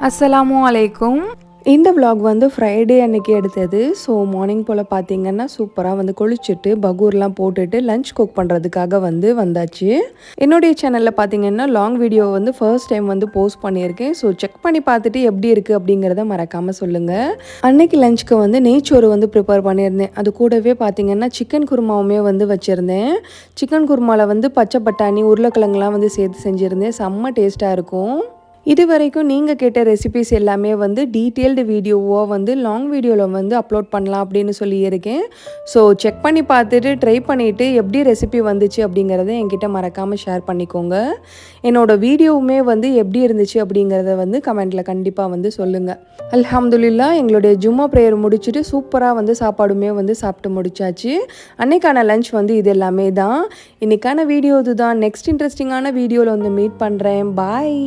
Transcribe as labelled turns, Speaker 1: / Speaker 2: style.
Speaker 1: அஸ்ஸலாமு அலைக்கும். இந்த vlog வந்து ஃப்ரைடே அன்னைக்கு எடுத்தது. ஸோ மார்னிங் போல் பார்த்தீங்கன்னா சூப்பராக வந்து குளிச்சுட்டு பகூர்லாம் போட்டுட்டு லஞ்ச் குக் பண்ணுறதுக்காக வந்தாச்சு. என்னுடைய சேனலில் பார்த்தீங்கன்னா லாங் வீடியோ வந்து ஃபர்ஸ்ட் டைம் வந்து போஸ்ட் பண்ணியிருக்கேன். ஸோ செக் பண்ணி பார்த்துட்டு எப்படி இருக்குது அப்படிங்கிறத மறக்காமல் சொல்லுங்கள். அன்னைக்கு லஞ்சுக்கு வந்து நெய்ச்சோறு வந்து ப்ரிப்பேர் பண்ணியிருந்தேன். அது கூடவே பார்த்தீங்கன்னா சிக்கன் குருமாவுமே வந்து வச்சுருந்தேன். சிக்கன் குருமாவில் வந்து பச்சை பட்டாணி உருளைக்கிழங்குலாம் வந்து சேர்த்து செஞ்சுருந்தேன். செம்ம டேஸ்ட்டாக இருக்கும். இது வரைக்கும் நீங்கள் கேட்ட ரெசிபிஸ் எல்லாமே வந்து டீட்டெயில்டு வீடியோவாக வந்து லாங் வீடியோவில் வந்து அப்லோட் பண்ணலாம் அப்படின்னு சொல்லியிருக்கேன். ஸோ செக் பண்ணி பார்த்துட்டு ட்ரை பண்ணிவிட்டு எப்படி ரெசிபி வந்துச்சு அப்படிங்கிறத என்கிட்ட மறக்காமல் ஷேர் பண்ணிக்கோங்க. என்னோடய வீடியோவுமே வந்து எப்படி இருந்துச்சு அப்படிங்கிறத வந்து கமெண்ட்டில் கண்டிப்பாக வந்து சொல்லுங்கள். அல்ஹம்துலில்லாஹ் எங்களுடைய ஜும்மா ப்ரேயர் முடிச்சுட்டு சூப்பராக வந்து சாப்பாடுமே வந்து சாப்பிட்டு முடிச்சாச்சு. அன்னைக்கான லஞ்ச் வந்து இது எல்லாமே தான். இன்றைக்கான வீடியோ இதுதான். நெக்ஸ்ட் இன்ட்ரெஸ்டிங்கான வீடியோவில் வந்து மீட் பண்ணுறேன். பாய்.